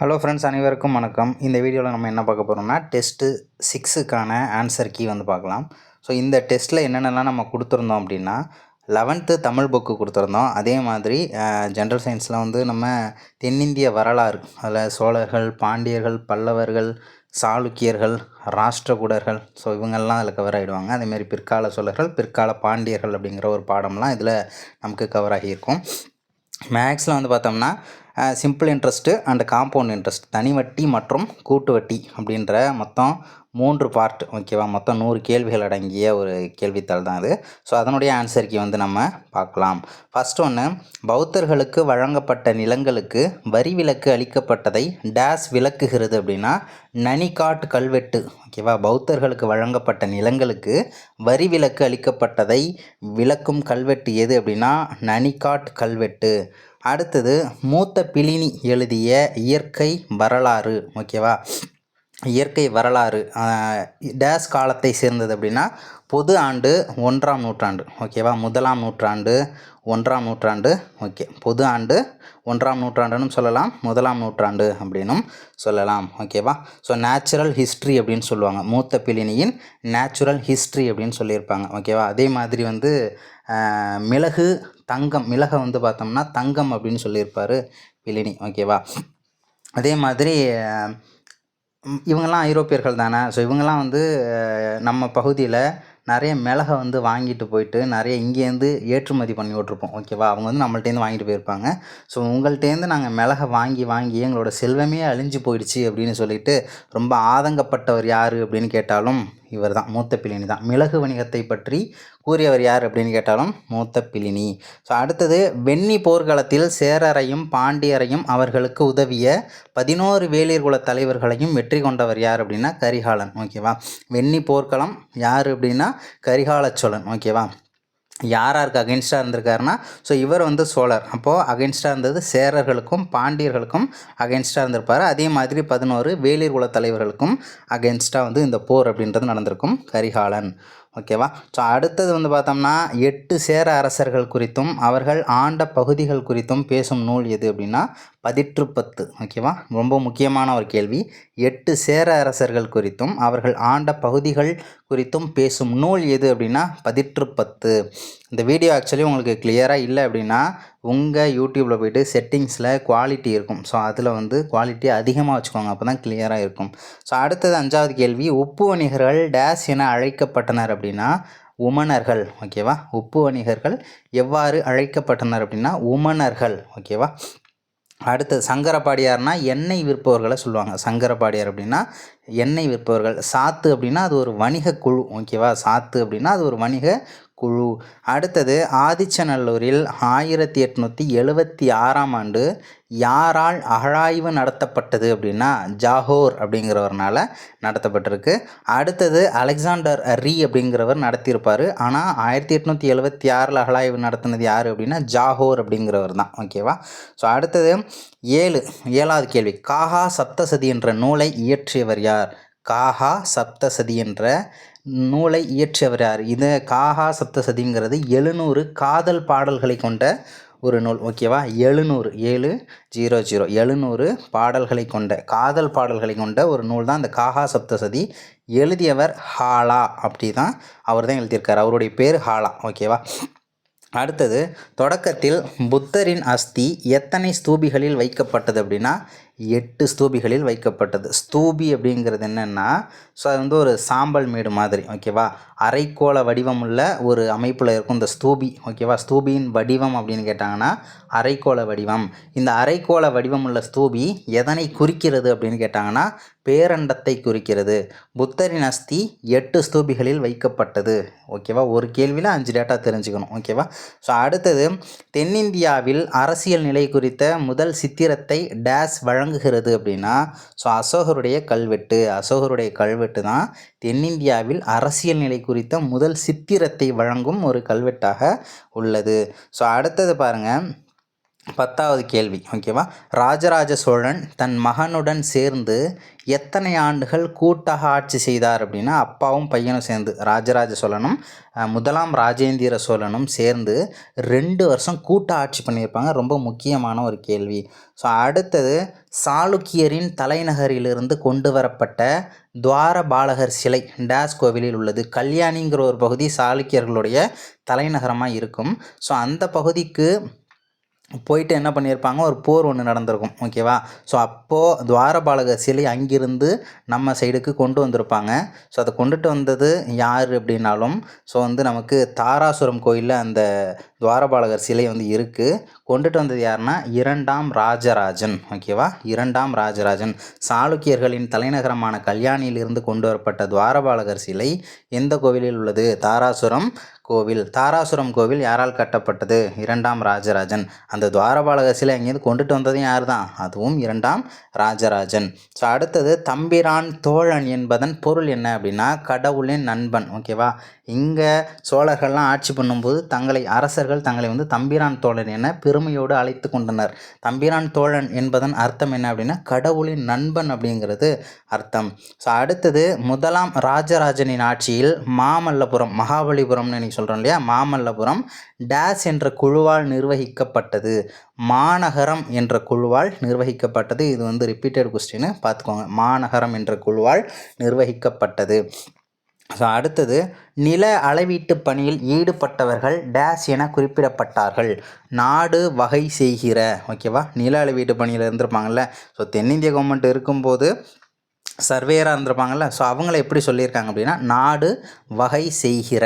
Hello friends, அனைவருக்கும் வணக்கம். இந்த வீடியோவில் நம்ம என்ன பார்க்க போகிறோம்னா டெஸ்ட்டு 6க்கான ஆன்சர் கீ வந்து பார்க்கலாம். ஸோ இந்த டெஸ்ட்டில் என்னென்னலாம் நம்ம கொடுத்துருந்தோம் அப்படின்னா 11th தமிழ் புக்கு கொடுத்துருந்தோம். அதே மாதிரி ஜென்ரல் சயின்ஸில் வந்து நம்ம தென்னிந்திய வரலாறு, அதில் சோழர்கள், பாண்டியர்கள், பல்லவர்கள், சாளுக்கியர்கள், ராஷ்டிரகூடர்கள், ஸோ இவங்கெல்லாம் அதில் கவர் ஆகிடுவாங்க. அதேமாதிரி பிற்கால சோழர்கள், பிற்கால பாண்டியர்கள் அப்படிங்கிற ஒரு பாடம்லாம் இதில் நமக்கு கவர் ஆகியிருக்கும். மேக்ஸில் வந்து பார்த்தோம்னா simple interest and compound interest, தனி வட்டி மற்றும் கூட்டு வட்டி அப்படின்ற மொத்தம் 3 பார்ட், ஓகேவா. மொத்தம் 100 கேள்விகள் அடங்கிய ஒரு கேள்வித்தாள் தான் அது. ஸோ அதனுடைய ஆன்சருக்கு வந்து நம்ம பார்க்கலாம். ஃபஸ்ட் ஒன்று, பௌத்தர்களுக்கு வழங்கப்பட்ட நிலங்களுக்கு வரி விலக்கு அளிக்கப்பட்டதை டேஸ் விளக்குகிறது அப்படின்னா நனிகாட் கல்வெட்டு, ஓகேவா. பௌத்தர்களுக்கு வழங்கப்பட்ட நிலங்களுக்கு வரி விலக்கு அளிக்கப்பட்டதை விளக்கும் கல்வெட்டு எது அப்படின்னா நனிகாட் கல்வெட்டு. அடுத்தது, மூத்த பிளினி எழுதிய இயற்கை வரலாறு, ஓகேவா. இயற்கை வரலாறு டேஸ் காலத்தை சேர்ந்தது அப்படின்னா பொது ஆண்டு 1ஆம் நூற்றாண்டு, ஓகேவா. 1ஆம் நூற்றாண்டு, 1ஆம் நூற்றாண்டு, ஓகே. பொது ஆண்டு 1ஆம் நூற்றாண்டுன்னு சொல்லலாம், 1ஆம் நூற்றாண்டு அப்படின்னும் சொல்லலாம், ஓகேவா. ஸோ நேச்சுரல் ஹிஸ்ட்ரி அப்படின்னு சொல்லுவாங்க, மூத்த பிளினியின் நேச்சுரல் ஹிஸ்ட்ரி அப்படின்னு சொல்லியிருப்பாங்க, ஓகேவா. அதே மாதிரி வந்து மிளகு தங்கம், மிளகை வந்து பார்த்தோம்னா தங்கம் அப்படின்னு சொல்லியிருப்பார் பிளினி, ஓகேவா. அதே மாதிரி இவங்கெல்லாம் ஐரோப்பியர்கள் தானே. ஸோ இவங்கெல்லாம் வந்து நம்ம பகுதியில் நிறைய மிளகை வந்து வாங்கிட்டு போயிட்டு நிறைய இங்கேருந்து ஏற்றுமதி பண்ணி விட்ருப்போம், ஓகேவா. அவங்க வந்து நம்மள்ட்டேருந்து வாங்கிட்டு போயிருப்பாங்க. ஸோ உங்கள்கிட்டேருந்து நாங்கள் மிளகை வாங்கி வாங்கி எங்களோட செல்வமே அழிஞ்சு போயிடுச்சு அப்படின்னு சொல்லிட்டு ரொம்ப ஆதங்கப்பட்டவர் யார் அப்படின்னு கேட்டாலும் இவர் தான், மூத்த பிளினி தான். மிளகு வணிகத்தை பற்றி கூறியவர் யார் அப்படின்னு கேட்டாலும் மூத்த பிளினி. ஸோ அடுத்தது, வெண்ணி போர்க்களத்தில் சேரரையும் பாண்டியரையும் அவர்களுக்கு உதவிய 11 வேளிர் குல தலைவர்களையும் வெற்றி கொண்டவர் யார் அப்படின்னா கரிகாலன், ஓகேவா. வெண்ணி போர்க்களம் யார் அப்படின்னா கரிகால சோழன், ஓகேவா. யாராருக்கு அகென்ஸ்டாக இருந்திருக்காருன்னா, ஸோ இவர் வந்து சோழர், அப்போது அகென்ஸ்டாக இருந்தது சேரர்களுக்கும் பாண்டியர்களுக்கும் அகென்ஸ்டாக இருந்திருப்பார். அதே மாதிரி 11 வேளிர் குல தலைவர்களுக்கும் அகென்ஸ்டாக வந்து இந்த போர் அப்படின்றது நடந்திருக்கும், கரிகாலன், ஓகேவா. ஸோ அடுத்தது வந்து பார்த்தோம்னா 8 சேர அரசர்கள் குறித்தும் அவர்கள் ஆண்ட பகுதிகள் குறித்தும் பேசும் நூல் எது அப்படின்னா பதிற்றுப்பத்து, ஓகேவா. ரொம்ப முக்கியமான ஒரு கேள்வி. 8 சேர அரசர்கள் குறித்தும் அவர்கள் ஆண்ட பகுதிகள் குறித்தும் பேசும் நூல் எது அப்படின்னா பதிற்றுப்பத்து. இந்த வீடியோ ஆக்சுவலி உங்களுக்கு கிளியராக இல்லை அப்படின்னா உங்கள் யூடியூப்பில் போய்ட்டு செட்டிங்ஸில் குவாலிட்டி இருக்கும், ஸோ அதில் வந்து குவாலிட்டி அதிகமாக வச்சுக்கோங்க, அப்போ தான் கிளியராக இருக்கும். ஸோ அடுத்தது 5வது கேள்வி, உப்பு வணிகர்கள் டேஸ் என அழைக்கப்பட்டனர் அப்படின்னா உமணர்கள், ஓகேவா. உப்பு வணிகர்கள் எவ்வாறு அழைக்கப்பட்டனர் அப்படின்னா உமணர்கள், ஓகேவா. அடுத்தது, சங்கரப்பாடியார்னா எண்ணெய் விற்பவர்களை சொல்லுவாங்க. சங்கரப்பாடியார் அப்படின்னா எண்ணெய் விற்பவர்கள். சாத்து அப்படின்னா அது ஒரு வணிக குழு, ஓகேவா. சாத்து அப்படின்னா அது ஒரு வணிக குழு. அடுத்தது, ஆதிச்சநல்லூரில் 1876ஆம் ஆண்டு யாரால் அகழாய்வு நடத்தப்பட்டது அப்படின்னா ஜாஹோர் அப்படிங்கிறவர்னால நடத்தப்பட்டிருக்கு. அடுத்தது, அலெக்சாண்டர் ரீ அப்படிங்கிறவர் நடத்தியிருப்பார். ஆனால் 1876 அகழாய்வு நடத்தினது யார் அப்படின்னா ஜாஹோர் அப்படிங்கிறவர் தான், ஓகேவா. ஸோ அடுத்தது 7வது கேள்வி, காஹா சப்தசதி என்ற நூலை இயற்றியவர் யார்? காஹா சப்தசதி என்ற நூலை இயற்றியவர் யார்? இது காஹா சப்தசதிங்கிறது 700 காதல் பாடல்களை கொண்ட ஒரு நூல், ஓகேவா. 700 பாடல்களை கொண்ட, காதல் பாடல்களை கொண்ட ஒரு நூல் தான் இந்த காஹா சப்தசதி. எழுதியவர் ஹாலா, அப்படி தான் அவர் தான் எழுதியிருக்கார், அவருடைய பேர் ஹாலா, ஓகேவா. அடுத்தது, தொடக்கத்தில் புத்தரின் அஸ்தி எத்தனை ஸ்தூபிகளில் வைக்கப்பட்டது அப்படின்னா 8 ஸ்தூபிகளில் வைக்கப்பட்டது. ஸ்தூபி அப்படிங்கிறது என்னென்னா, ஸோ அது வந்து ஒரு சாம்பல் மேடு மாதிரி, ஓகேவா. அரைக்கோள வடிவமுள்ள ஒரு அமைப்பில் இருக்கும் இந்த ஸ்தூபி, ஓகேவா. ஸ்தூபியின் வடிவம் அப்படின்னு கேட்டாங்கன்னா அரைக்கோள வடிவம். இந்த அரைக்கோள வடிவமுள்ள ஸ்தூபி எதனை குறிக்கிறது அப்படின்னு கேட்டாங்கன்னா பேரண்டத்தை குறிக்கிறது. புத்தரின் அஸ்தி 8 ஸ்தூபிகளில் வைக்கப்பட்டது, ஓகேவா. ஒரு கேள்வியில் 5 டேட்டா தெரிஞ்சுக்கணும், ஓகேவா. ஸோ அடுத்தது, தென்னிந்தியாவில் அரசியல் நிலை குறித்த முதல் சித்திரத்தை டேஸ் வழங்குகிறது அப்படின்னா ஸோ அசோகருடைய கல்வெட்டு தான் தென்னிந்தியாவில் அரசியல் நிலை குறித்த முதல் சித்திரத்தை வழங்கும் ஒரு கல்வெட்டாக உள்ளது. ஸோ அடுத்தது பாருங்கள், 10வது கேள்வி ஓகேவா. ராஜராஜ சோழன் தன் மகனுடன் சேர்ந்து எத்தனை ஆண்டுகள் கூட்டாக ஆட்சி செய்தார் அப்படின்னா, அப்பாவும் பையனும் சேர்ந்து ராஜராஜ சோழனும் முதலாம் ராஜேந்திர சோழனும் சேர்ந்து 2 வருஷம் கூட்டாக ஆட்சி பண்ணியிருப்பாங்க. ரொம்ப முக்கியமான ஒரு கேள்வி. ஸோ அடுத்தது, சாளுக்கியரின் தலைநகரிலிருந்து கொண்டு வரப்பட்ட துவாரபாலகர் சிலை டேஸ் கோவிலில் உள்ளது. கல்யாணிங்கிற ஒரு பகுதி சாளுக்கியர்களுடைய தலைநகரமாக இருக்கும். ஸோ அந்த பகுதிக்கு போயிட்டு என்ன பண்ணியிருப்பாங்க, ஒரு போர் ஒன்று நடந்திருக்கும் ஓகேவா. ஸோ அப்போது துவாரபாலகர் சிலை அங்கிருந்து நம்ம சைடுக்கு கொண்டு வந்திருப்பாங்க. ஸோ அதை கொண்டுட்டு வந்தது யார் அப்படின்னாலும், ஸோ வந்து நமக்கு தாராசுரம் கோயிலில் அந்த துவாரபாலகர் சிலை வந்து இருக்குது. கொண்டுட்டு வந்தது யாருன்னா 2ஆம் ராஜராஜன் ஓகேவா. 2ஆம் ராஜராஜன். சாளுக்கியர்களின் தலைநகரமான கல்யாணியிலிருந்து கொண்டு வரப்பட்ட துவாரபாலகர் சிலை எந்த கோவிலில் உள்ளது? தாராசுரம் கோவில். தாராசுரம் கோவில் யாரால் கட்டப்பட்டது? 2ஆம் ராஜராஜன். அந்த துவாரபாலகர் சிலை அங்கேருந்து கொண்டுட்டு வந்ததும் யார் தான்? அதுவும் 2ஆம் ராஜராஜன். ஸோ அடுத்தது, தம்பிரான் தோழன் என்பதன் பொருள் என்ன அப்படின்னா, கடவுளின் நண்பன் ஓகேவா. இங்கே சோழர்கள்லாம் ஆட்சி பண்ணும்போது அரசர்கள் தங்களை வந்து தம்பிரான் தோழன் என பெருமையோடு அழைத்து கொண்டனர். தம்பிரான் தோழன் என்பதன் அர்த்தம் என்ன அப்படின்னா, கடவுளின் நண்பன் அப்படிங்கிறது அர்த்தம். ஸோ அடுத்தது, முதலாம் ராஜராஜனின் ஆட்சியில் மாமல்லபுரம், மகாபலிபுரம்னு நீங்கள் சொல்கிறோம் இல்லையா, மாமல்லபுரம் டேஸ் என்ற குழுவால் நிர்வகிக்கப்பட்டது. மாநகரம் என்ற குழுவால் நிர்வகிக்கப்பட்டது. இது வந்து ரிப்பீட்டட் கொஸ்டின் பார்த்துக்கோங்க. மாநகரம் என்ற குழுவால் நிர்வகிக்கப்பட்டது. ஸோ அடுத்தது, நில அளவீட்டு பணியில் ஈடுபட்டவர்கள் டேஸ் என குறிப்பிடப்பட்டார்கள். நாடு வகை செய்கிற ஓகேவா. நில அளவீட்டு பணியில் இருந்திருப்பாங்கள்ல. ஸோ தென்னிந்திய கவர்மெண்ட் இருக்கும்போது சர்வேயராக இருந்திருப்பாங்கள்ல. ஸோ அவங்கள எப்படி சொல்லியிருக்காங்க அப்படின்னா, நாடு வகை செய்கிற.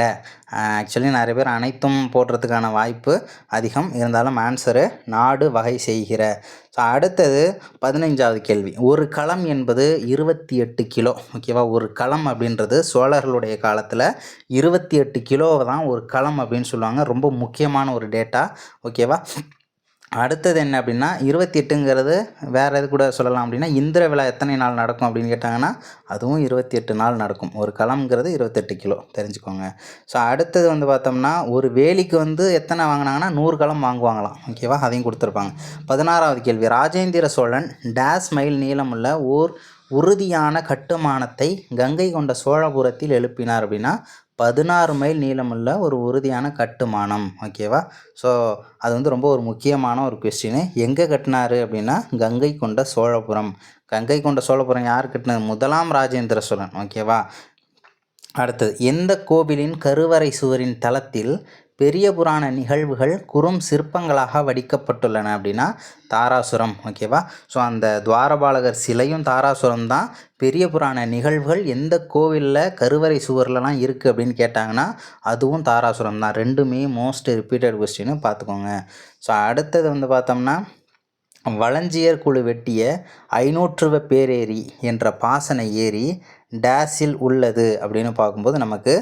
ஆக்சுவலி நிறைய பேர் அனைத்தும் போடுறதுக்கான வாய்ப்பு அதிகம், இருந்தாலும் ஆன்சரு நாடு வகை செய்கிற. ஸோ அடுத்தது 15வது கேள்வி. ஒரு களம் என்பது 28 கிலோ ஓகேவா. ஒரு களம் அப்படின்றது சோழர்களுடைய காலத்தில் 28 கிலோவை தான் ஒரு களம் அப்படின்னு சொல்லுவாங்க. ரொம்ப முக்கியமான ஒரு டேட்டா ஓகேவா. அடுத்தது என்ன அப்படின்னா, 28ங்கிறது வேறு எது கூட சொல்லலாம் அப்படின்னா, இந்திர விழா எத்தனை நாள் நடக்கும் அப்படின்னு கேட்டாங்கன்னா, அதுவும் 28 நாள் நடக்கும். ஒரு களம்ங்கிறது 28 கிலோ தெரிஞ்சுக்கோங்க. ஸோ அடுத்தது வந்து பார்த்தோம்னா, ஒரு வேலிக்கு வந்து எத்தனை வாங்கினாங்கன்னா 100 களம் வாங்குவாங்களாம் ஓகேவா. அதையும் கொடுத்துருப்பாங்க. 16வது கேள்வி. ராஜேந்திர சோழன் டேஸ் மைல் நீளமுள்ள ஓர் உறுதியான கட்டுமானத்தை கங்கை கொண்ட சோழபுரத்தில் எழுப்பினார் அப்படின்னா, 16 மைல் நீளமுள்ள ஒரு உறுதியான கட்டுமானம் ஓகேவா. ஸோ அது வந்து ரொம்ப ஒரு முக்கியமான ஒரு கொஸ்டின். எங்கே கட்டினார் அப்படின்னா, கங்கை கொண்ட சோழபுரம். கங்கை கொண்ட சோழபுரம் யார் கட்டினது? முதலாம் ராஜேந்திர சோழன் ஓகேவா. அடுத்தது, எந்த கோவிலின் கருவறை சுவரின் தளத்தில் பெரிய புராண நிகழ்வுகள் குறும் சிற்பங்களாக வடிக்கப்பட்டுள்ளன அப்படின்னா, தாராசுரம் ஓகேவா. ஸோ அந்த துவாரபாலகர் சிலையும் தாராசுரம் தான். பெரிய புராண நிகழ்வுகள் எந்த கோவிலில் கருவறை சுவர்லலாம் இருக்குது அப்படின்னு கேட்டாங்கன்னா, அதுவும் தாராசுரம் தான். ரெண்டுமே மோஸ்ட் ரிப்பீட்டட் கொஸ்டின்னு பார்த்துக்கோங்க. ஸோ அடுத்தது வந்து பார்த்தோம்னா, வளஞ்சியர் குழு வெட்டிய 500 பேரேரி என்ற பாசன ஏரி டேஸில் உள்ளது அப்படின்னு பார்க்கும்போது நமக்கு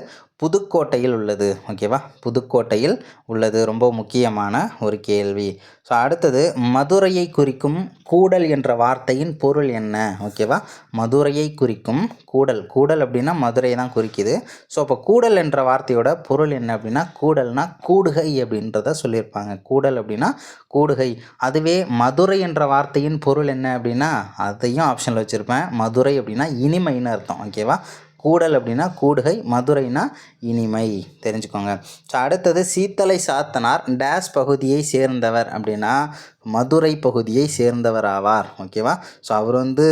புதுக்கோட்டையில் உள்ளது ஓகேவா. புதுக்கோட்டையில் உள்ளது. ரொம்ப முக்கியமான ஒரு கேள்வி. ஸோ அடுத்தது, மதுரையை குறிக்கும் கூடல் என்ற வார்த்தையின் பொருள் என்ன ஓகேவா. மதுரையை குறிக்கும் கூடல். கூடல் அப்படின்னா மதுரையை தான் குறிக்குது. ஸோ அப்போ கூடல் என்ற வார்த்தையோட பொருள் என்ன அப்படின்னா, கூடல்னா கூடுகை அப்படின்றத சொல்லியிருப்பாங்க. கூடல் அப்படின்னா கூடுகை. அதுவே மதுரை என்ற வார்த்தையின் பொருள் என்ன அப்படின்னா, அதையும் ஆப்ஷனில் வச்சுருப்பேன். மதுரை அப்படின்னா இனிமைன்னு அர்த்தம் ஓகேவா. கூடல் அப்படின்னா கூடுகை, மதுரைனா இனிமை தெரிஞ்சுக்கோங்க. ஸோ அடுத்தது, சீத்தலை சாத்தனார் டேஸ் பகுதியை சேர்ந்தவர் அப்படின்னா, மதுரை பகுதியை சேர்ந்தவர் ஆவார் ஓகேவா. ஸோ அவர் வந்து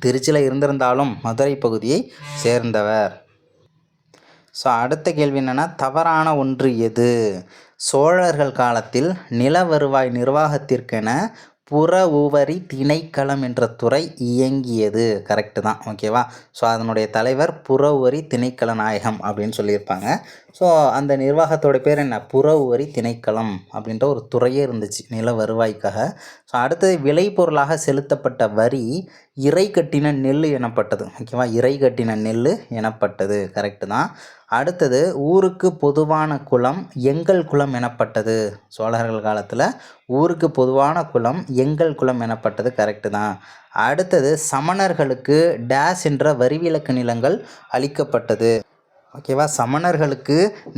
திருச்சியில் இருந்திருந்தாலும் மதுரை பகுதியை சேர்ந்தவர். ஸோ அடுத்த கேள்வி என்னென்னா, தவறான ஒன்று எது? சோழர்கள் காலத்தில் நில வருவாய் நிர்வாகத்திற்கென புற உவரி திணைக்களம் என்ற துறை இயங்கியது. கரெக்டு தான் ஓகேவா. ஸோ அதனுடைய தலைவர் புற உவரி திணைக்கள நாயகம் அப்படின்னு சொல்லியிருப்பாங்க. ஸோ அந்த நிர்வாகத்தோட பேர் என்ன? புற உவரி திணைக்களம் அப்படின்ற ஒரு துறையே இருந்துச்சு நில வருவாய்க்காக. ஸோ அடுத்தது, விளைபொருளாக செலுத்தப்பட்ட வரி இறை கட்டின நெல் எனப்பட்டது ஓகேவா. இறை கட்டின நெல் எனப்பட்டது. கரெக்டு தான். அடுத்தது, ஊருக்கு பொதுவான குளம் எங்கள் குளம் எனப்பட்டது. சோழர்கள் காலத்தில் ஊருக்கு பொதுவான குளம் எங்கள் குளம் எனப்பட்டது. கரெக்டு தான். அடுத்தது, சமணர்களுக்கு டேஸ் என்ற வரிவிலக்கு நிலங்கள் அளிக்கப்பட்டது. ஓகேவா. சமணர்களுக்கு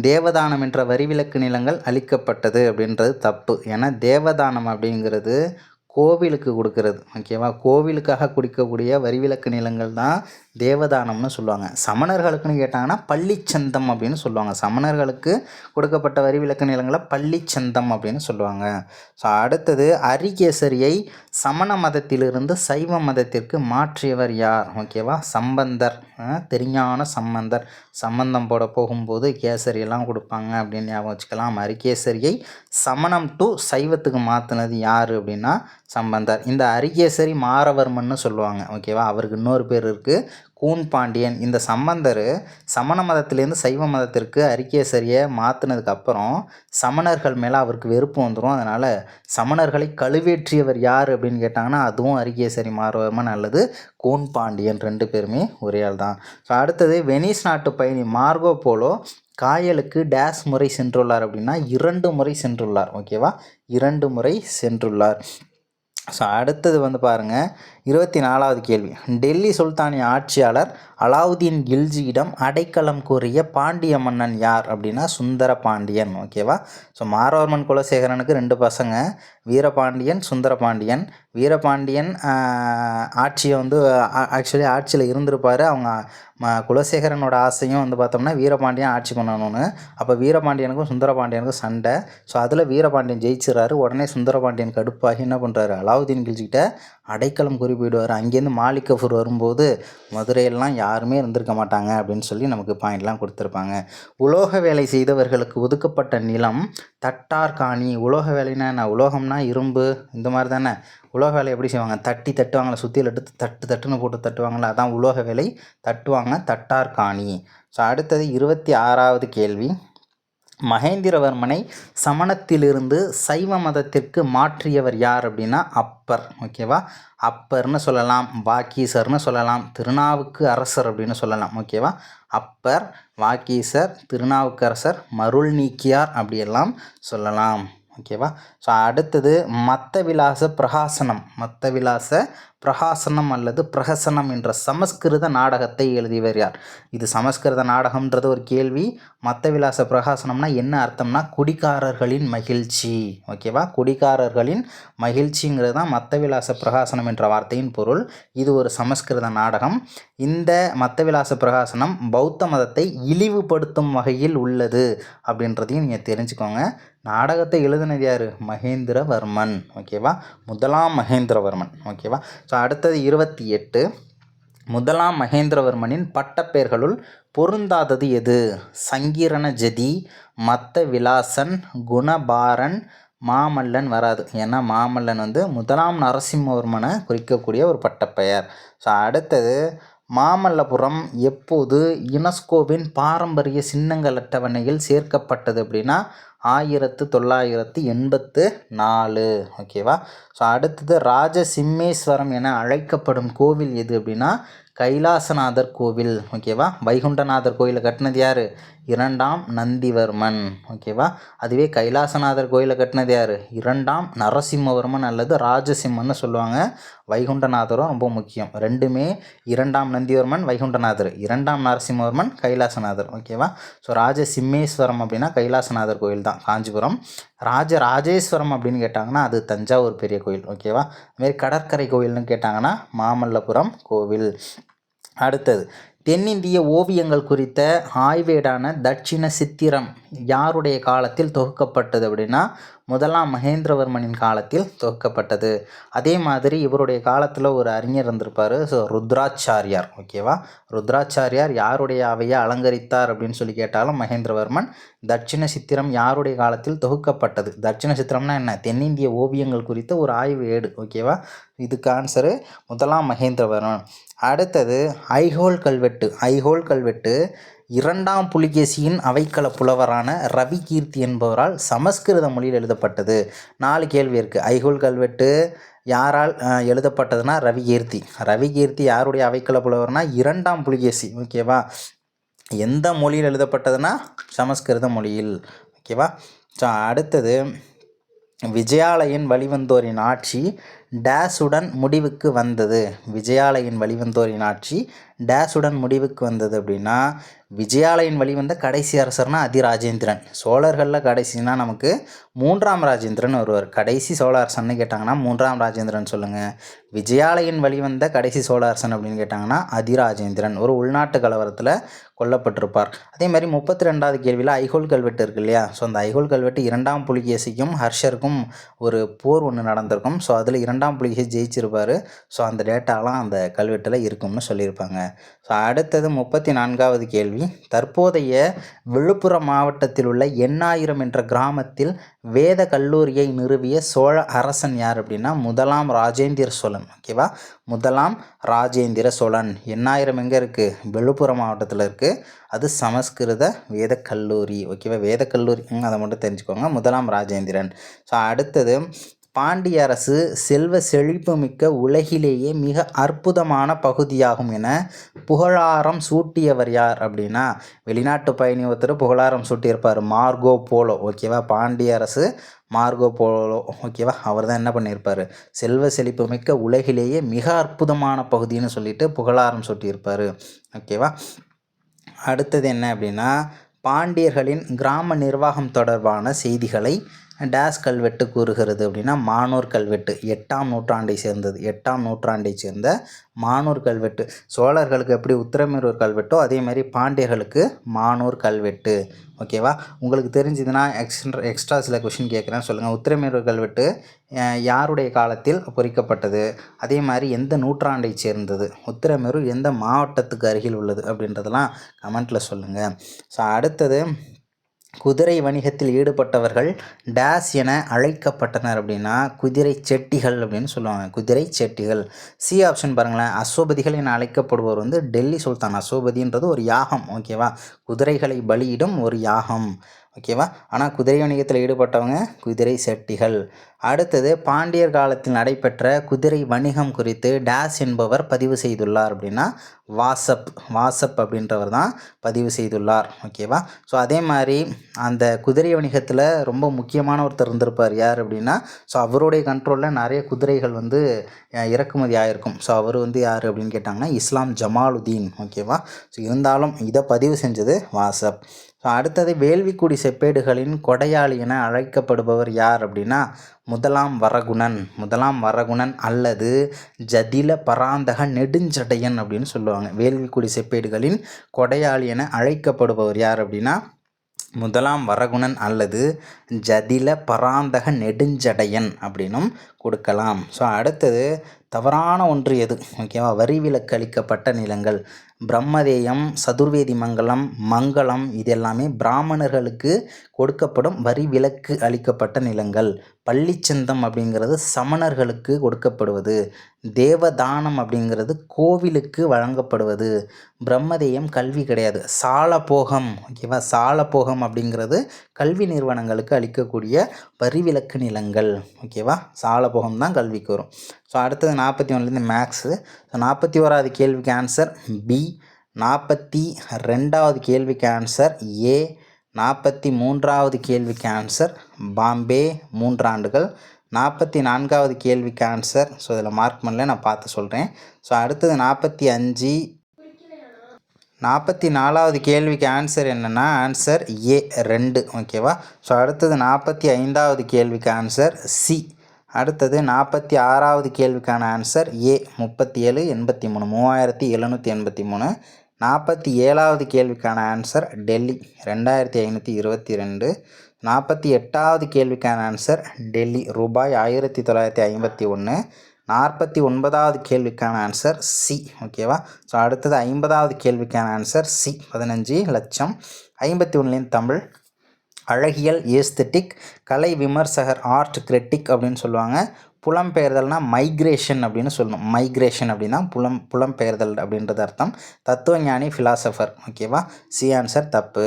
தேவதானம் என்ற வரிவிலக்கு நிலங்கள் அளிக்கப்பட்டது அப்படின்றது தப்பு. ஏன்னா தேவதானம் அப்படிங்கிறது கோவிலுக்கு கொடுக்கறது. ஓகேவா. கோவிலுக்காக கொடுக்கக்கூடிய வரிவிலக்கு நிலங்கள் தான் தேவதானம்னு சொல்லுவாங்க. சமணர்களுக்குன்னு கேட்டாங்கன்னா பள்ளிச்சந்தம் அப்படின்னு சொல்லுவாங்க. சமணர்களுக்கு கொடுக்கப்பட்ட வரிவிலக்கு நிலங்களை பள்ளிச்சந்தம் அப்படின்னு சொல்லுவாங்க. ஸோ அடுத்தது அரிகேசரியை சமண மதத்திலிருந்து சைவ மதத்திற்கு மாற்றியவர் யார்? ஓகேவா. சம்பந்தர். திருஞான சம்பந்தர். சம்பந்தம் போட போகும்போது கேசரியெல்லாம் கொடுப்பாங்க அப்படின்னு ஞாபகம் வச்சுக்கலாம். அரிகேசரியை சமணம் டு சைவத்துக்கு மாற்றினது யார் அப்படின்னா சம்பந்தர். இந்த அரிகேசரி மாரவர்மன்னு சொல்லுவாங்க. ஓகேவா. அவருக்கு இன்னொரு பேர் இருக்குது, கூன் பாண்டியன். இந்த சம்பந்தர் சமண மதத்திலேருந்து சைவ மதத்திற்கு அரிகேசரியை மாற்றினதுக்கப்புறம் சமணர்கள் மேலே அவருக்கு வெறுப்பு வந்துடும். அதனால் சமணர்களை கழுவேற்றியவர் யார் அப்படின்னு கேட்டாங்கன்னா அதுவும் அரிகேசரி மாரவர்மன் அல்லது கூன் பாண்டியன். 2 பேருமே ஒரே ஆள் தான். ஸோ அடுத்தது வெனிஸ் நாட்டு பயணி மார்கோ போலோ காயலுக்கு டேஸ் முறை சென்றுள்ளார் அப்படின்னா 2 முறை சென்றுள்ளார். ஓகேவா. 2 முறை சென்றுள்ளார். ஸோ அடுத்தது பாருங்கள் 24வது கேள்வி. டெல்லி சுல்தானிய ஆட்சியாளர் அலாவுதீன் கில்ஜியிடம் அடைக்கலம் கோரிய பாண்டிய மன்னன் யார் அப்படின்னா சுந்தர பாண்டியன். ஓகேவா. ஸோ மாரவர்மன் குலசேகரனுக்கு 2 பசங்க, வீரபாண்டியன் சுந்தரபாண்டியன். வீரபாண்டியன் ஆட்சியை ஆக்சுவலி ஆட்சியில் இருந்திருப்பார். அவங்க குலசேகரனோட ஆசையும் பார்த்தோம்னா வீரபாண்டியன் ஆட்சி பண்ணணும்னு. அப்போ வீரபாண்டியனுக்கும் சுந்தரபாண்டியனுக்கும் சண்டை. ஸோ அதில் வீரபாண்டியன் ஜெயிச்சிடறாரு. உடனே சுந்தரபாண்டியன் கடுப்பாகி என்ன பண்ணுறாரு, அலாவுதீன் கில்ஜிக்கிட்ட அடைக்கலம் கூறி போயிடுவார். அங்கேருந்து மாலிக் கஃபூர் வரும்போது மதுரையெல்லாம் யாருமே இருந்திருக்க மாட்டாங்க அப்படின்னு சொல்லி நமக்கு பாயிண்ட்லாம் கொடுத்துருப்பாங்க. உலோக வேலை செய்தவர்களுக்கு ஒதுக்கப்பட்ட நிலம் தட்டார்காணி. உலோக வேலைன்னா என்ன? உலோகம்னா இரும்பு இந்த மாதிரி தானே. உலோக வேலை எப்படி செய்வாங்க? தட்டுவாங்களே, சுத்தியில் எடுத்து தட்டுன்னு போட்டு தட்டுவாங்களே, அதான் உலோக வேலை. தட்டுவாங்க, தட்டார்காணி. ஸோ அடுத்தது 26வது கேள்வி. மகேந்திரவர்மனை சமணத்திலிருந்து சைவ மதத்திற்கு மாற்றியவர் யார் அப்படின்னா அப்பர். ஓகேவா. அப்பர்னு சொல்லலாம், வாக்கீசர்னு சொல்லலாம், திருநாவுக்கு அரசர் அப்படின்னு சொல்லலாம். ஓகேவா. அப்பர், வாக்கீசர், திருநாவுக்கரசர், மருள் நீக்கியார் அப்படியெல்லாம் சொல்லலாம். ஓகேவா. ஸோ அடுத்தது மத்தவிலாச பிரகாசனம். மத்தவிலாச பிரகாசனம் அல்லது பிரகசனம் என்ற சமஸ்கிருத நாடகத்தை எழுதியவர் யார்? இது சமஸ்கிருத நாடகம்ன்றது ஒரு கேள்வி. மத்தவிலாச பிரகாசனம்னா என்ன அர்த்தம்னா குடிகாரர்களின் மகிழ்ச்சி. ஓகேவா. குடிகாரர்களின் மகிழ்ச்சிங்கிறது தான் மத்தவிலாச பிரகாசனம் என்ற வார்த்தையின் பொருள். இது ஒரு சமஸ்கிருத நாடகம். இந்த மத்தவிலாச பிரகாசனம் பௌத்த மதத்தை இழிவுபடுத்தும் வகையில் உள்ளது அப்படின்றதையும் நீங்கள் தெரிஞ்சுக்கோங்க. நாடகத்தை எழுதினது யார்? மகேந்திரவர்மன். ஓகேவா. முதலாம் மகேந்திரவர்மன். ஓகேவா. ஸோ அடுத்தது 28. முதலாம் மகேந்திரவர்மனின் பட்டப்பெயர்களுள் பொருந்தாதது எது? சங்கீரண ஜதி, மத்த விலாசன், குணபாரன், மாமல்லன் வராது. ஏன்னா மாமல்லன் முதலாம் நரசிம்மவர்மனை குறிக்கக்கூடிய ஒரு பட்டப்பெயர். ஸோ அடுத்தது மாமல்லபுரம் எப்போது யுனெஸ்கோவின் பாரம்பரிய சின்னங்கள் அட்டவணையில் சேர்க்கப்பட்டது அப்படின்னா 1984. ஓகேவா. ஸோ அடுத்தது ராஜசிம்மேஸ்வரம் என அழைக்கப்படும் கோவில் எது அப்படின்னா கைலாசநாதர் கோவில். ஓகேவா. வைகுண்டநாதர் கோயிலை கட்டினது யார்? 2ஆம் நந்திவர்மன். ஓகேவா. அதுவே கைலாசநாதர் கோயிலை கட்டினது யார்? 2ஆம் நரசிம்மவர்மன் அல்லது ராஜசிம்மன்னு சொல்லுவாங்க. வைகுண்டநாதரும் ரொம்ப முக்கியம். ரெண்டுமே 2ஆம் நந்திவர்மன், வைகுண்டநாதர். 2ஆம் நரசிம்மவர்மன், கைலாசநாதர். ஓகேவா. ஸோ ராஜசிம்மேஸ்வரம் அப்படின்னா கைலாசநாதர் கோயில் தான், காஞ்சிபுரம். ராஜேஸ்வரம் அப்படின்னு கேட்டாங்கன்னா அது தஞ்சாவூர் பெரிய கோயில். ஓகேவா. அதுமாரி கடற்கரை கோயில்னு கேட்டாங்கன்னா மாமல்லபுரம் கோவில். அடுத்தது தென்னிந்திய ஓவியங்கள் குறித்த ஆய்வேடான தட்சிண சித்திரம் யாருடைய காலத்தில் தொகுக்கப்பட்டது அப்படின்னா முதலாம் மகேந்திரவர்மனின் காலத்தில் தொகுக்கப்பட்டது. அதே மாதிரி இவருடைய காலத்தில் ஒரு அறிஞர் இருந்திருப்பார். ஸோ ருத்ராச்சாரியார். ஓகேவா. ருத்ராச்சாரியார் யாருடைய அவையை அலங்கரித்தார் அப்படின்னு சொல்லி கேட்டாலும் மகேந்திரவர்மன். தட்சிண சித்திரம் யாருடைய காலத்தில் தொகுக்கப்பட்டது? தட்சிண சித்திரம்னா என்ன? தென்னிந்திய ஓவியங்கள் குறித்த ஒரு ஆய்வு ஏடு. ஓகேவா. இதுக்கு ஆன்சரு முதலாம் மகேந்திரவர்மன். அடுத்தது ஐஹோல் கல்வெட்டு. ஐஹோல் கல்வெட்டு 2ஆம் புலிகேசியின் அவைக்கள புலவரான ரவி கீர்த்தி என்பவரால் சமஸ்கிருத மொழியில் எழுதப்பட்டது. 4 கேள்வி இருக்குது. ஐஹோல் கல்வெட்டு யாரால் எழுதப்பட்டதுன்னா ரவிகீர்த்தி. ரவிகீர்த்தி யாருடைய அவைக்கள புலவர்னா 2ஆம் புலிகேசி. ஓகேவா. எந்த மொழியில் எழுதப்பட்டதுன்னா சமஸ்கிருத மொழியில். ஓகேவா. ஸோ அடுத்தது விஜயாலயன் வழிவந்தோரின் ஆட்சி டேஸுடன் முடிவுக்கு வந்தது. விஜயாலயன் வழிவந்தோரின் ஆட்சி டேஸுடன் முடிவுக்கு வந்தது அப்படின்னா, விஜயாலயன் வழிவந்த கடைசி அரசர்னா அதிராஜேந்திரன். சோழர்களில் கடைசினா நமக்கு 3ஆம் ராஜேந்திரன் வருவார். கடைசி சோழ அரசன்னு கேட்டாங்கன்னா 3ஆம் ராஜேந்திரன் சொல்லுங்கள். விஜயாலயன் வழிவந்த கடைசி சோழ அரசன் அப்படின்னு கேட்டாங்கன்னா அதிராஜேந்திரன் ஒரு உள்நாட்டு கலவரத்தில் கொல்லப்பட்டிருப்பார். அதே மாதிரி 32வது கேள்வியில் ஐஹோல் கல்வெட்டு இருக்கு இல்லையா? ஸோ அந்த ஐஹோல் கல்வெட்டு 2ஆம் புலிகேசிக்கும் ஹர்ஷருக்கும் ஒரு போர் ஒன்று நடந்திருக்கும். ஸோ அதில் 2ஆம் புலிகேசி ஜெயிச்சிருப்பார். ஸோ அந்த டேட்டாலாம் அந்த கல்வெட்டில் இருக்கும்னு சொல்லியிருப்பாங்க. ஸோ அடுத்தது 34வது கேள்வி, தற்போதைய விழுப்புரம் மாவட்டத்தில் உள்ள எண்ணாயிரம் என்ற கிராமத்தில் வேத கல்லூரியை நிறுவிய சோழ அரசன் யார் அப்படின்னா முதலாம் ராஜேந்திர சோழன். ஓகேவா? முதலாம் ராஜேந்திர சோழன். எண்ணாயிரம் எங்கே இருக்குது? விழுப்புரம் மாவட்டத்தில் இருக்குது. அது சமஸ்கிருத வேத கல்லூரி. ஓகேவா? வேத கல்லூரி அதை மட்டும் தெரிஞ்சுக்கோங்க. முதலாம் ராஜேந்திரன். ஸோ அடுத்தது, பாண்டிய அரசு செல்வ செழிப்பு மிக்க உலகிலேயே மிக அற்புதமான பகுதியாகும் என புகழாரம் சூட்டியவர் யார் அப்படின்னா வெளிநாட்டு பயணி ஒருத்தர் புகழாரம் சூட்டியிருப்பார், மார்கோ போலோ. ஓகேவா? பாண்டிய அரசு மார்கோ போலோ. ஓகேவா? அவர் தான் என்ன பண்ணியிருப்பார், செல்வ செழிப்பு மிக்க உலகிலேயே மிக அற்புதமான பகுதின்னு சொல்லிட்டு புகழாரம் சூட்டியிருப்பார். ஓகேவா? அடுத்தது என்ன அப்படின்னா, பாண்டியர்களின் கிராம நிர்வாகம் தொடர்பான செய்திகளை டேஸ் கல்வெட்டு கூறுகிறது அப்படின்னா மானூர் கல்வெட்டு. 8ஆம் நூற்றாண்டை சேர்ந்தது. 8ஆம் நூற்றாண்டை சேர்ந்த மானூர் கல்வெட்டு. சோழர்களுக்கு எப்படி உத்திரமேரூர் கல்வெட்டோ அதே மாதிரி பாண்டியர்களுக்கு மானூர் கல்வெட்டு. ஓகேவா? உங்களுக்கு தெரிஞ்சதுன்னா எக்ஸ்ட்ரா சில கொஷின் கேட்குறேன், சொல்லுங்கள். உத்திரமேரூர் கல்வெட்டு யாருடைய காலத்தில் பொறிக்கப்பட்டது? அதே மாதிரி எந்த நூற்றாண்டை சேர்ந்தது? உத்திரமேரூர் எந்த மாவட்டத்துக்கு அருகில் உள்ளது? அப்படின்றதெல்லாம் கமெண்ட்டில் சொல்லுங்கள். ஸோ அடுத்தது, குதிரை வணிகத்தில் ஈடுபட்டவர்கள் டேஸ் என அழைக்கப்பட்டனர் அப்படின்னா குதிரை செட்டிகள் அப்படின்னு சொல்லுவாங்க. குதிரை செட்டிகள். சி ஆப்ஷன் பாருங்களேன். அஸ்வபதிகள் என அழைக்கப்படுவோர் டெல்லி சுல்தான். அஸ்வபதின்றது ஒரு யாகம். ஓகேவா? குதிரைகளை பலியிடும் ஒரு யாகம். ஓகேவா? ஆனால் குதிரை வணிகத்தில் ஈடுபட்டவங்க குதிரை செட்டிகள். அடுத்தது, பாண்டியர் காலத்தில் நடைபெற்ற குதிரை வணிகம் குறித்து டேஸ் என்பவர் பதிவு செய்துள்ளார் அப்படின்னா வாசப் அப்படின்றவர் தான் பதிவு செய்துள்ளார். ஓகேவா? ஸோ அதே மாதிரி அந்த குதிரை வணிகத்தில் ரொம்ப முக்கியமான ஒருத்தர் இருந்திருப்பார். யார் அப்படின்னா, ஸோ அவருடைய கண்ட்ரோலில் நிறைய குதிரைகள் இறக்குமதி ஆகிருக்கும். ஸோ அவர் யார் அப்படின்னு கேட்டாங்கன்னா இஸ்லாம் ஜமாலுதீன். ஓகேவா? ஸோ இருந்தாலும் இதை பதிவு செஞ்சது வாசப். ஸோ அடுத்தது, வேள்விக்குடி செப்பேடுகளின் கொடையாளி என அழைக்கப்படுபவர் யார் அப்படின்னா முதலாம் வரகுணன் அல்லது ஜதில பராந்தக நெடுஞ்சடையன் அப்படின்னு சொல்லுவாங்க. வேள்விக்குடி செப்பேடுகளின் கொடையாளி என அழைக்கப்படுபவர் யார் அப்படின்னா முதலாம் வரகுணன் அல்லது ஜதில பராந்தக நெடுஞ்சடையன் அப்படின்னும் கொடுக்கலாம். ஸோ அடுத்தது, தவறான ஒன்று எது? ஓகேவா? வரி விலக்கு அளிக்கப்பட்ட நிலங்கள். பிரம்மதேயம், சதுர்வேதி மங்கலம் இது எல்லாமே பிராமணர்களுக்கு கொடுக்கப்படும் வரி விலக்கு அளிக்கப்பட்ட நிலங்கள். பள்ளிச்சந்தம் அப்படிங்கிறது சமணர்களுக்கு கொடுக்கப்படுவது. தேவதானம் அப்படிங்கிறது கோவிலுக்கு வழங்கப்படுவது. பிரம்மதேயம் கல்வி கிடையாது. சாலபோகம். ஓகேவா? சாலபோகம் அப்படிங்கிறது கல்வி நிறுவனங்களுக்கு அளிக்கக்கூடிய வரி விலக்கு நிலங்கள். ஓகேவா? சாலபோகம் தான் கல்விக்கு வரும். ஸோ அடுத்தது 41லேருந்து மேக்ஸு. ஸோ 41வது கேள்விக்கு ஆன்சர் பி. 42வது கேள்விக்கு ஆன்சர் ஏ. 43வது கேள்விக்கு ஆன்சர் பாம்பே 3 ஆண்டுகள். 44வது கேள்விக்கு ஆன்சர், ஸோ இதில் மார்க் பண்ணல, நான் பார்த்து சொல்கிறேன். ஸோ அடுத்தது 44வது கேள்விக்கு ஆன்சர் என்னென்னா ஆன்சர் ஏ 2. ஓகேவா? ஸோ அடுத்தது 45வது கேள்விக்கு ஆன்சர் சி. அடுத்தது 46வது கேள்விக்கான ஆன்சர் ஏ 37 83 3783. 47வது கேள்விக்கான ஆன்சர் டெல்லி 2522. 48வது கேள்விக்கான ஆன்சர் டெல்லி ரூபாய் 1951. 49வது கேள்விக்கான ஆன்சர் சி. ஓகேவா? ஸோ அடுத்தது 50வது கேள்விக்கான ஆன்சர் சி 15 லட்சம். 51லேருந்து தமிழ். அழகியல் ஏஸ்தட்டிக், கலை விமர்சகர் ஆர்ட் கிரிட்டிக் அப்படின்னு சொல்லுவாங்க. புலம்பெயர்தல்னால் மைக்ரேஷன் அப்படின்னு சொல்லணும். மைக்ரேஷன் அப்படின்னா புலம்பெயர்தல் அப்படின்றது அர்த்தம். தத்துவஞானி ஃபிலாசபர். ஓகேவா? சி ஆன்சர் தப்பு.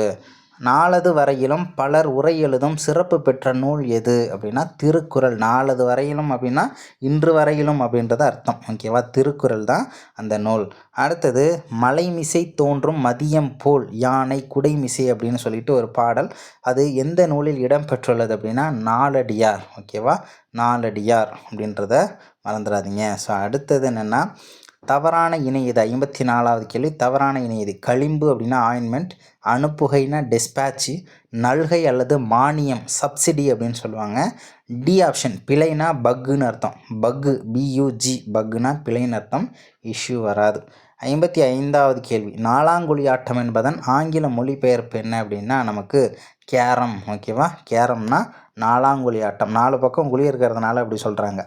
நாளது வரையிலும் பலர் உரை எழுதும் சிறப்பு பெற்ற நூல் எது அப்படின்னா திருக்குறள். நாளது வரையிலும் அப்படின்னா இன்று வரையிலும் அப்படின்றது அர்த்தம். ஓகேவா, திருக்குறள் தான் அந்த நூல். அடுத்தது மலைமிசை தோன்றும் மதியம் போல் யானை குடைமிசை அப்படின்னு சொல்லிட்டு ஒரு பாடல். அது எந்த நூலில் இடம்பெற்றுள்ளது அப்படின்னா நாலடியார். ஓகேவா, நாலடியார் அப்படின்றத மறந்துடாதீங்க. ஸோ அடுத்தது என்னென்னா தவறான இணையது. 54வது கேள்வி தவறான இணையது. களிம்பு அப்படின்னா ஆயின்மெண்ட், அனுப்புகைனா டிஸ்பேட்சு, நல்கை அல்லது மானியம் சப்சிடி அப்படின்னு சொல்லுவாங்க. டி ஆப்ஷன் பிழைனா பக்குன்னு அர்த்தம். பக்கு பியூஜி பக்குனா பிழைன்னு அர்த்தம், இஷ்யூ வராது. 55வது கேள்வி நாலாங்குழி ஆட்டம் என்பதன் ஆங்கில மொழிபெயர்ப்பு என்ன அப்படின்னா நமக்கு கேரம். ஓகேவா, கேரம்னா நாலாங்குழி ஆட்டம். 4 பக்கம் குழி இருக்கிறதுனால அப்படி சொல்கிறாங்க.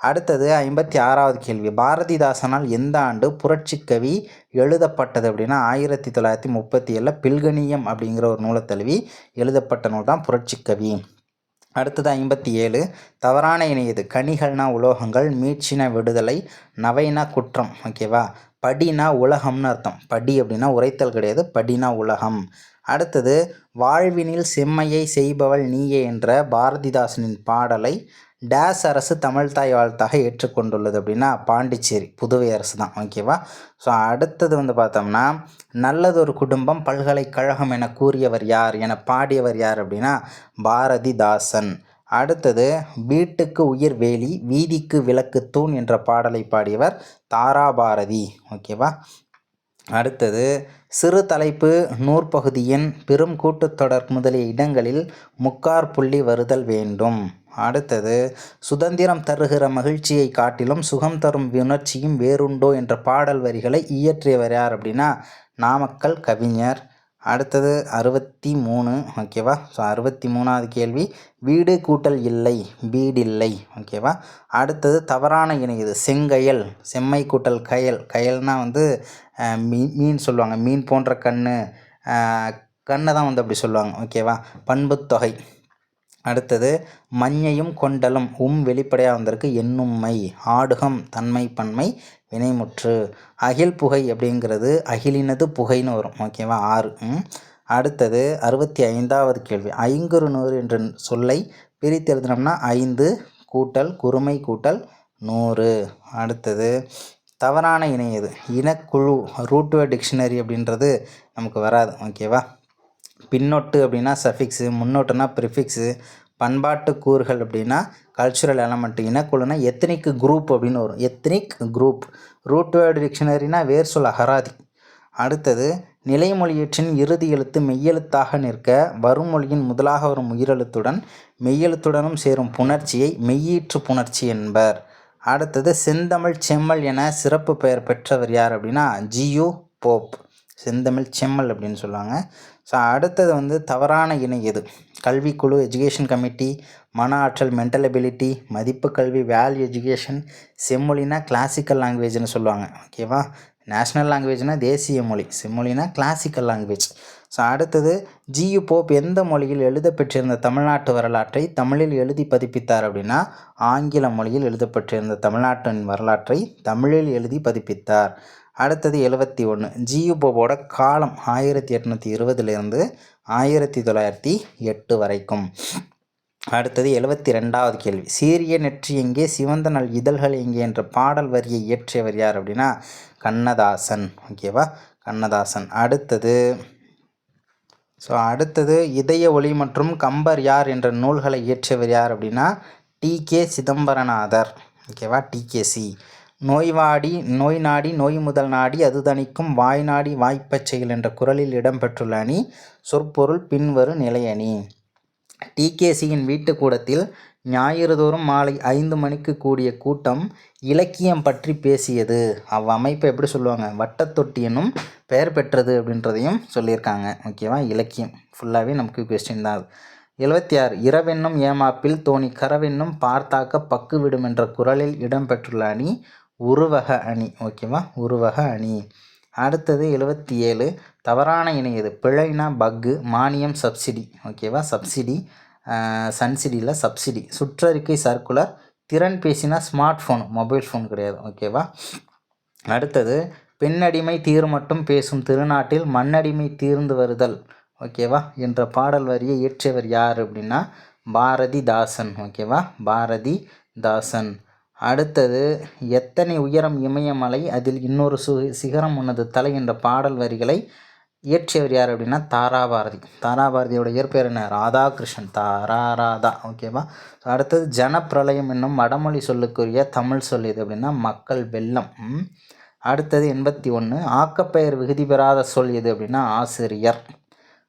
அடுத்தது 56வது கேள்வி பாரதிதாசனால் எந்த ஆண்டு புரட்சிக்கவி எழுதப்பட்டது அப்படின்னா 1937 பில்கணியம் அப்படிங்கிற ஒரு நூலை தழுவி எழுதப்பட்ட நூல் தான் புரட்சிக்கவி. அடுத்தது 57 தவறான இணையது. கனிகள்னா உலோகங்கள், மீட்சினா விடுதலை, நவைனா குற்றம். ஓகேவா, படினா உலகம்னு அர்த்தம். படி அப்படின்னா உரைத்தல் கிடையாது, படினா உலகம். அடுத்தது வாழ்வினில் செம்மையை செய்பவள் நீயே என்ற பாரதிதாசனின் பாடலை டேஸ் அரசு தமிழ்தாய் வாழ்த்தாக ஏற்றுக்கொண்டுள்ளது அப்படின்னா பாண்டிச்சேரி புதுவை அரசு தான். ஓகேவா, ஸோ அடுத்தது பார்த்தோம்னா நல்லதொரு குடும்பம் பல்கலைக்கழகம் என கூறியவர் யார், என பாடியவர் யார் அப்படின்னா பாரதிதாசன். அடுத்தது வீட்டுக்கு உயிர் வேலி வீதிக்கு விளக்கு தூண் என்ற பாடலை பாடியவர் தாராபாரதி. ஓகேவா, அடுத்தது சிறு தலைப்பு நூற்பகுதியின் பெரும் கூட்டுத்தொடர் முதலிய இடங்களில் முக்கார் புள்ளி வருதல் வேண்டும். அடுத்தது சுதந்திரம் தருகிற மகிழ்ச்சியை காட்டிலும் சுகம் தரும் உணர்ச்சியும் வேறுண்டோ என்ற பாடல் வரிகளை இயற்றியவர் யார் அப்படின்னா நாமக்கல் கவிஞர். அடுத்தது 63. ஓகேவா, ஸோ 63வது கேள்வி வீடு கூட்டல் இல்லை வீடில்லை. ஓகேவா, அடுத்தது தவறான இணையது. செங்கயல் செம்மை கூட்டல் கயல். கயல்னால் மீன் சொல்லுவாங்க, மீன் போன்ற கண்ணை தான் அப்படி சொல்லுவாங்க. ஓகேவா, பண்புத்தொகை. அடுத்தது மஞ்சையும் கொண்டலும் வெளிப்படையாக வந்திருக்கு எண்ணும்மை. ஆடுகம் தன்மை பன்மை வினைமுற்று. அகில் புகை அப்படிங்கிறது அகிலினது புகைன்னு வரும். ஓகேவா, 6. அடுத்தது 65வது கேள்வி ஐங்குறுநூறு என்ற சொல்லை பிரித்து எழுதினோம்னா 5 கூட்டல் குறுமை கூட்டல் 100. அடுத்தது தவறான இணையது. இனக்குழு ரூட்வேர்ட் டிக்ஷனரி அப்படின்றது நமக்கு வராது. ஓகேவா, பின்னொட்டு அப்படின்னா சஃபிக்ஸு, முன்னொட்டுனா ப்ரிஃபிக்ஸு, பண்பாட்டு கூறுகள் அப்படின்னா கல்ச்சுரல் எலமெண்ட்டு, இனக்குழுனா எத்னிக் குரூப் அப்படின்னு வரும், எத்னிக் குரூப். ரூட்வேர்டு டிக்ஷனரினா வேர் சொல் அகராதி. அடுத்தது நிலைமொழியீற்றின் இறுதி எழுத்து மெய்யெழுத்தாக நிற்க வருமொழியின் முதலாக வரும் உயிரெழுத்துடன் மெய்யெழுத்துடனும் சேரும் புணர்ச்சியை மெய்யீற்று புணர்ச்சி என்பர். அடுத்தது செந்தமிழ் செம்மல் என சிறப்பு பெயர் பெற்றவர் யார் அப்படின்னா ஜியு போப். செந்தமிழ் செம்மல் அப்படின்னு சொல்லுவாங்க. ஸோ அடுத்தது தவறான இணை எது. கல்விக்குழு எஜுகேஷன் கமிட்டி, மன ஆற்றல் மென்டல் எபிலிட்டி, மதிப்பு கல்வி வேல்யூ எஜுகேஷன், செம்மொழினா கிளாசிக்கல் லாங்குவேஜ்னு சொல்லுவாங்க. ஓகேவா, நேஷ்னல் லாங்குவேஜ்னால் தேசிய மொழி, செம்மொழினா கிளாசிக்கல் லாங்குவேஜ். ஸோ அடுத்தது ஜியு போப் எந்த மொழியில் எழுதப்பெற்றிருந்த தமிழ்நாட்டு வரலாற்றை தமிழில் எழுதி பதிப்பித்தார் அப்படின்னா ஆங்கில மொழியில் எழுதப்பட்டிருந்த தமிழ்நாட்டின் வரலாற்றை தமிழில் எழுதி பதிப்பித்தார். அடுத்தது 71 ஜியு போப்போட காலம் 1820 1908 வரைக்கும். அடுத்தது 72வது கேள்வி சீரிய நெற்றி எங்கே சிவந்த நல் இதழ்கள் எங்கே என்ற பாடல் வரியை இயற்றியவர் யார் அப்படின்னா கண்ணதாசன். ஓகேவா, கண்ணதாசன். அடுத்தது இதய ஒளி மற்றும் கம்பர் யார் என்ற நூல்களை இயற்றியவர் யார் அப்படின்னா டி.கே. சிதம்பரநாதர். ஓகேவா, டிகேசி. நோய் நாடி நோய் முதல் நாடி அது தணிக்கும் வாய் நாடி வாய்ப்பச் செயல் என்ற குறளில் இடம்பெற்றுள்ள அணி சொற்பொருள் பின்வரும் நிலையணி. டிகேசியின் வீட்டுக்கூடத்தில் ஞாயிறுதோறும் மாலை 5 மணிக்கு கூடிய கூட்டம் இலக்கியம் பற்றி பேசியது. அவ்வமைப்பை எப்படி சொல்லுவாங்க, வட்டத்தொட்டி என்னும் பெயர் பெற்றது அப்படின்றதையும் சொல்லியிருக்காங்க. ஓகேவா, இலக்கியம் ஃபுல்லாகவே நமக்கு கொஸ்டின் தான் அது. 76 இரவென்னும் ஏமாப்பில் தோணி கரவென்னும் பார்த்தாக்க பக்கு விடும் என்ற குறளில் இடம்பெற்றுள்ள அணி உருவக அணி. ஓகேவா, உருவக அணி. அடுத்தது 77 தவறான இணையது. பிழைனா பக்கு, மானியம் சப்சிடி. ஓகேவா, சப்சிடி சன்சிடியில் சப்சிடி. சுற்றறிக்கை சர்க்குலர், திறன் பேசினா ஸ்மார்ட் ஃபோன், மொபைல் ஃபோன் கிடையாது. ஓகேவா. அடுத்தது பெண்ணடிமை தீர் மட்டும் பேசும் திருநாட்டில் மண்ணடிமை தீர்ந்து வருதல். ஓகேவா என்ற பாடல் வரியை இயற்றியவர் யார் அப்படின்னா பாரதிதாசன். ஓகேவா, பாரதிதாசன். அடுத்தது, எத்தனை உயரம் இமயமலை, அதில் இன்னொரு சிகரம் உன்னது தலை என்ற பாடல் வரிகளை இயற்றியவர் யார் அப்படின்னா தாராபாரதி. தாராபாரதியோட இயற்பெயர் என்ன? ராதாகிருஷ்ணன். ராதா. ஓகேவா. அடுத்தது, ஜனப்பிரளயம் என்னும் வடமொழி சொல்லுக்குரிய தமிழ் சொல் எது அப்படின்னா மக்கள் வெள்ளம். அடுத்தது 81, ஆக்கப்பெயர் விகுதி பெறாத சொல் எது அப்படின்னா ஆசிரியர்.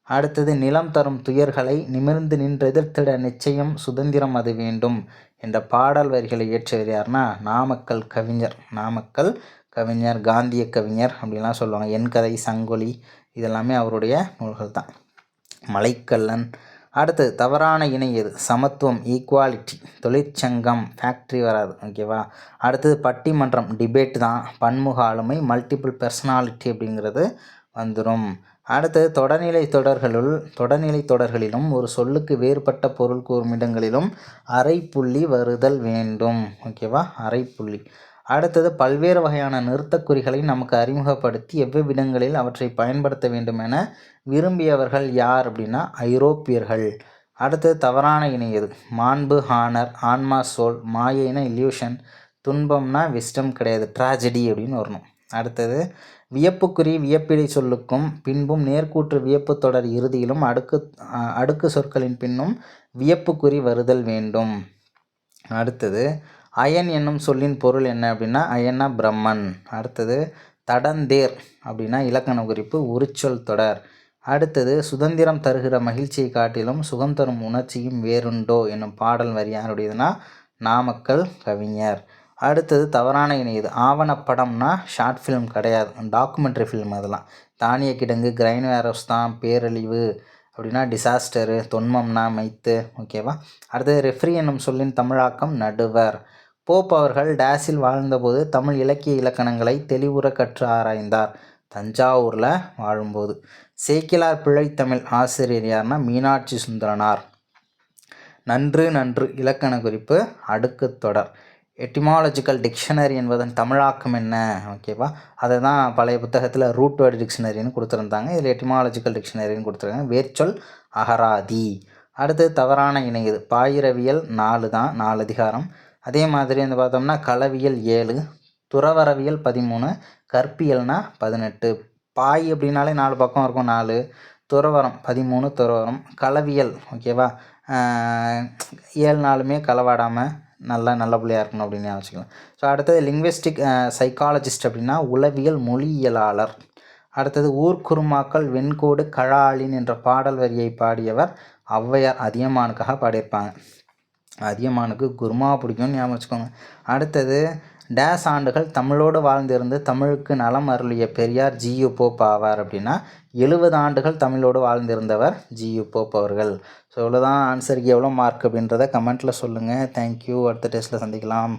அடுத்தது, நிலம் தரும் துயர்களை நிமிர்ந்து நின்று எதிர்த்திட நிச்சயம் சுதந்திரம் அது வேண்டும் என்ற பாடல் வரிகளை இயற்றியவர் யாருன்னா நாமக்கல் கவிஞர். நாமக்கல் கவிஞர், காந்திய கவிஞர் அப்படின்லாம் சொல்லுவாங்க. என் கதை, சங்கொலி இதெல்லாமே அவருடைய நூல்கள் தான். மலைக்கல்லன். அடுத்தது, தவறான இணை எது? சமத்துவம், ஈக்குவாலிட்டி. தொழிற்சங்கம், ஃபேக்ட்ரி வராது. ஓகேவா. அடுத்தது, பட்டிமன்றம், டிபேட் தான். பன்முக ஆளுமை, மல்டிபிள் பர்சனாலிட்டி அப்படிங்கிறது வந்துடும். அடுத்தது, தொடர்நிலை தொடர்களிலும் ஒரு சொல்லுக்கு வேறுபட்ட பொருள் கூறும் இடங்களிலும் அரைப்புள்ளி வருதல் வேண்டும். ஓகேவா, அரைப்புள்ளி. அடுத்தது, பல்வேறு வகையான நிறுத்தக்குறிகளை நமக்கு அறிமுகப்படுத்தி எவ்விடங்களில் அவற்றை பயன்படுத்த வேண்டும் என விரும்பியவர்கள் யார் அப்படின்னா ஐரோப்பியர்கள். அடுத்தது, தவறான இணை எது? மாண்பு, ஹானர். ஆன்மா, சோல். மாயைனா இல்யூஷன். துன்பம்னா விஸ்டம் கிடையாது, ட்ராஜடி அப்படின்னு வரணும். அடுத்தது, வியப்புக்குறி வியப்பிடை சொல்லுக்கும் பின்பும் நேர்கூற்று வியப்பு தொடர் இறுதியிலும் அடுக்கு சொற்களின் பின்னும் வியப்புக்குறி வருதல் வேண்டும். அடுத்தது, அயன் என்னும் சொல்லின் பொருள் என்ன அப்படின்னா அயன்னா பிரம்மன். அடுத்தது, தடந்தேர் அப்படின்னா இலக்கண குறிப்பு உரிச்சொல் தொடர். அடுத்தது, சுதந்திரம் தருகிற மகிழ்ச்சியை காட்டிலும் சுகம் தரும் உணர்ச்சியும் வேறுண்டோ என்னும் பாடல் வரி யாருடையதுன்னா நாமக்கல் கவிஞர். அடுத்தது, தவறான இணை எது? ஆவணப்படம்னா ஷார்ட் ஃபிலிம் கிடையாது, டாக்குமெண்ட்ரி ஃபிலிம். அதெல்லாம் தானிய கிடங்கு, கிரைன் வேரோஸ் தான். பேரழிவு அப்படின்னா டிசாஸ்டரு. தொன்மம்னா மைத்து. ஓகேவா. அடுத்தது, ரெஃப்ரி என்னும் சொல்லின் தமிழாக்கம் நடுவர். போப் அவர்கள் டேஸில் வாழ்ந்தபோது தமிழ் இலக்கிய இலக்கணங்களை தெளிவுற கற்று ஆராய்ந்தார். தஞ்சாவூரில் வாழும்போது. சேக்கிழார் பிழைத்தமிழ் ஆசிரியர் யாருன்னா மீனாட்சி சுந்தரனார். நன்று இலக்கண குறிப்பு அடுக்கு தொடர். எட்டிமாலஜிக்கல் டிக்ஷனரி என்பதன் தமிழாக்கம் என்ன? ஓகேவா, அதை தான் பழைய புத்தகத்தில் ரூட் வேர்டு டிக்ஷனரின்னு கொடுத்துருந்தாங்க. இதில் எட்டிமாலஜிக்கல் டிக்ஷனரின்னு கொடுத்துருக்காங்க. வேர்ச்சொல் அகராதி. அடுத்தது, தவறான இணை எது? பாயிரவியல் 4 தான், 4 அதிகாரம். அதே மாதிரி வந்து பார்த்தோம்னா களவியல் 7, துறவரவியல் 13, கற்பியல்னா 18. பாய் அப்படின்னாலே 4 பக்கம் இருக்கும், 4. துறவரம் 13, துறவரம். களவியல் ஓகேவா, 7 நாளுமே களவாடாமல் நல்ல பிள்ளையாக இருக்கணும் அப்படின்னு வச்சுக்கலாம். ஸோ அடுத்தது, லிங்குவிஸ்டிக் சைக்காலஜிஸ்ட் அப்படின்னா உளவியல் மொழியியலாளர். அடுத்தது, ஊர்க்குருமாக்கள் வெண்கோடு கழாலின் என்ற பாடல் வரியை பாடியவர் ஔவையார். அதியமானுக்காக பாடியிருப்பாங்க. அதியமானுக்கு குருமா பிடிக்கும்னு ஞாபகம் வச்சுக்கோங்க. அடுத்தது, டேஸ் ஆண்டுகள் தமிழோடு வாழ்ந்திருந்து தமிழுக்கு நலம் அருளிய பெரியார் ஜியு போப் ஆவார் அப்படின்னா 70 ஆண்டுகள் தமிழோடு வாழ்ந்திருந்தவர் ஜியு போப் அவர்கள். ஸோ இவ்வளோதான் ஆன்சருக்கு எவ்வளோ மார்க் அப்படின்றத கமெண்ட்டில் சொல்லுங்கள். தேங்க்யூ. அடுத்த டெஸ்ட்டில் சந்திக்கலாம்.